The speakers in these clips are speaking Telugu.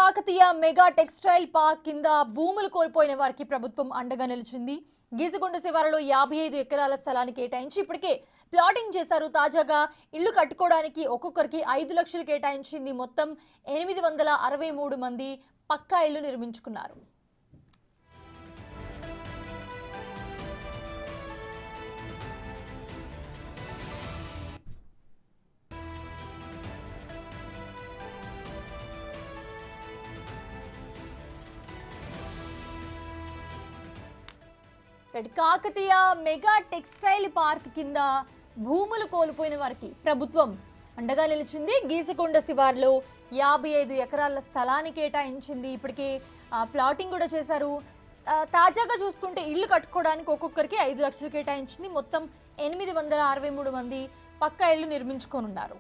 కాకతీయ మెగా టెక్స్టైల్ పార్క్ కింద భూములు కోల్పోయిన వారికి ప్రభుత్వం అండగా నిలిచింది. గీసుగొండ శివారులో 55 ఎకరాల స్థలాన్ని కేటాయించి ఇప్పటికే ప్లాటింగ్ చేశారు. తాజాగా ఇల్లు కట్టుకోవడానికి ఒక్కొక్కరికి 5 లక్షలు కేటాయించింది. మొత్తం 863 మంది పక్కా ఇల్లు నిర్మించుకున్నారు. కాకతీయ మెగా టెక్స్టైల్ పార్క్ కింద భూములు కోల్పోయిన వారికి ప్రభుత్వం అండగా నిలిచింది. గీసుకొండ శివార్లో 55 ఎకరాల స్థలాన్ని కేటాయించింది. ఇప్పటికే ప్లాటింగ్ కూడా చేశారు. తాజాగా చూసుకుంటే ఇల్లు కట్టుకోవడానికి ఒక్కొక్కరికి 5 లక్షలు కేటాయించింది. మొత్తం 863 మంది పక్కా ఇల్లు నిర్మించుకోనున్నారు.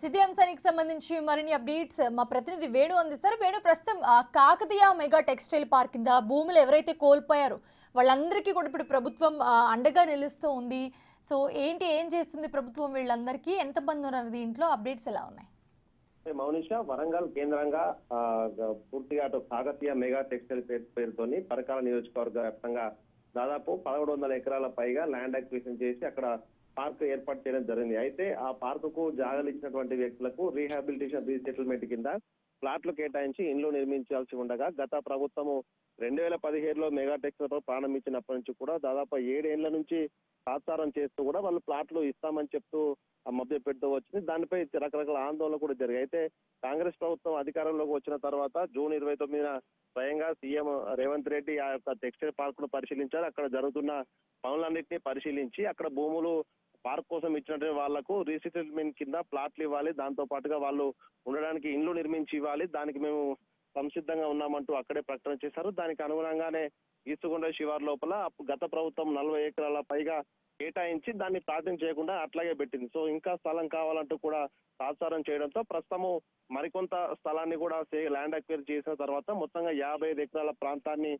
ఇదే అంశానికి సంబంధించి మరిన్ని అప్డేట్స్ మా ప్రతినిధి వేణు అందిస్తారు. వేణు, ప్రస్తుతం కాకతీయ మెగా టెక్స్టైల్ పార్క్ కింద భూములు ఎవరైతే కోల్పోయారో వాళ్ళందరికీ కూడా ఇప్పుడు ప్రభుత్వం అండగా నిలుస్తూ ఉంది. సో ఏం చేస్తుంది ప్రభుత్వం? వీళ్ళందరికీ ఎంతమంది ఉన్నారు? దీంట్లో అప్డేట్స్ ఎలా ఉన్నాయి? మౌనిష, వరంగల్ కేంద్రంగా పూర్తిగా అటు కాకతీయ మెగా టెక్స్టైల్ పేరుతోని పరకాల నియోజకవర్గ వ్యాప్తంగా దాదాపు 1100 ఎకరాల పైగా ల్యాండ్ అక్విజిషన్ చేసి అక్కడ పార్క్ ఏర్పాటు చేయడం జరిగింది. అయితే ఆ పార్కుకు జాగాలు ఇచ్చినటువంటి వ్యక్తులకు రీహాబిలిటేషన్ రీసెటిల్మెంట్ కింద ప్లాట్లు కేటాయించి ఇండ్లు నిర్మించాల్సి ఉండగా గత ప్రభుత్వము 2017లో మెగా టెక్స్టైల్ ప్రారంభించినప్పటి నుంచి కూడా దాదాపు 7 ఏళ్ల నుంచి తాత్సారం చేస్తూ కూడా వాళ్ళు ప్లాట్లు ఇస్తామని చెప్తూ మభ్య పెడుతూ వచ్చింది. దానిపై రకరకాల ఆందోళనలు కూడా జరిగాయి. అయితే కాంగ్రెస్ ప్రభుత్వం అధికారంలోకి వచ్చిన తర్వాత జూన్ 29న స్వయంగా సీఎం రేవంత్ రెడ్డి ఆ యొక్క టెక్స్టైల్ పార్క్ ను పరిశీలించారు. అక్కడ జరుగుతున్న పనులన్నింటినీ పరిశీలించి అక్కడ భూములు పార్క్ కోసం ఇచ్చినటువంటి వాళ్లకు రీసెటిల్మెంట్ కింద ప్లాట్లు ఇవ్వాలి, దాంతో పాటుగా వాళ్ళు ఉండడానికి ఇండ్లు నిర్మించి ఇవ్వాలి, దానికి మేము సంసిద్ధంగా ఉన్నామంటూ అక్కడే ప్రకటన చేశారు. దానికి అనుగుణంగానే గీసుగొండ శివారు లోపల గత ప్రభుత్వం 40 ఎకరాల పైగా కేటాయించి దాన్ని ప్లాటింగ్ చేయకుండా అట్లాగే పెట్టింది. సో ఇంకా స్థలం కావాలంటూ కూడా తాత్సారం చేయడంతో ప్రస్తుతము మరికొంత స్థలాన్ని కూడా ల్యాండ్ అక్వైర్ చేసిన తర్వాత మొత్తంగా 55 ఎకరాల ప్రాంతాన్ని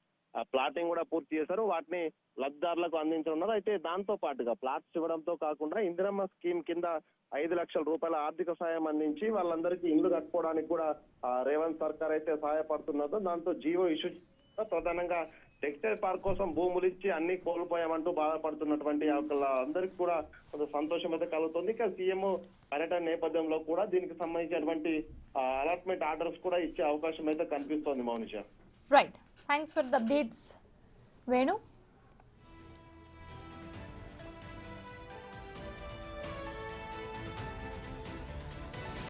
ప్లాటింగ్ కూడా పూర్తి చేశారు. వాటిని లబ్ధిదారులకు అందించనున్నారు. అయితే దాంతో పాటుగా ప్లాట్స్ ఇవ్వడంతో కాకుండా ఇందిరమ్మ స్కీమ్ కింద 5 లక్షల రూపాయల ఆర్థిక సాయం అందించి వాళ్ళందరికీ ఇల్లు కట్టుకోవడానికి కూడా రేవంత్ సర్కార్ అయితే సహాయపడుతున్నదో దాంతో జీవో ఇష్యూ ప్రధానంగా టెక్స్టైల్ పార్క్ కోసం భూములు ఇచ్చి అన్ని కోల్పోయామంటూ బాధపడుతున్నటువంటి అందరికి కూడా కొంత సంతోషం అయితే కలుగుతుంది. ఇక సీఎం పర్యటన నేపథ్యంలో కూడా దీనికి సంబంధించినటువంటి అలాట్మెంట్ ఆర్డర్స్ కూడా ఇచ్చే అవకాశం అయితే కనిపిస్తోంది. Mounisha, right, thanks for the updates Venu.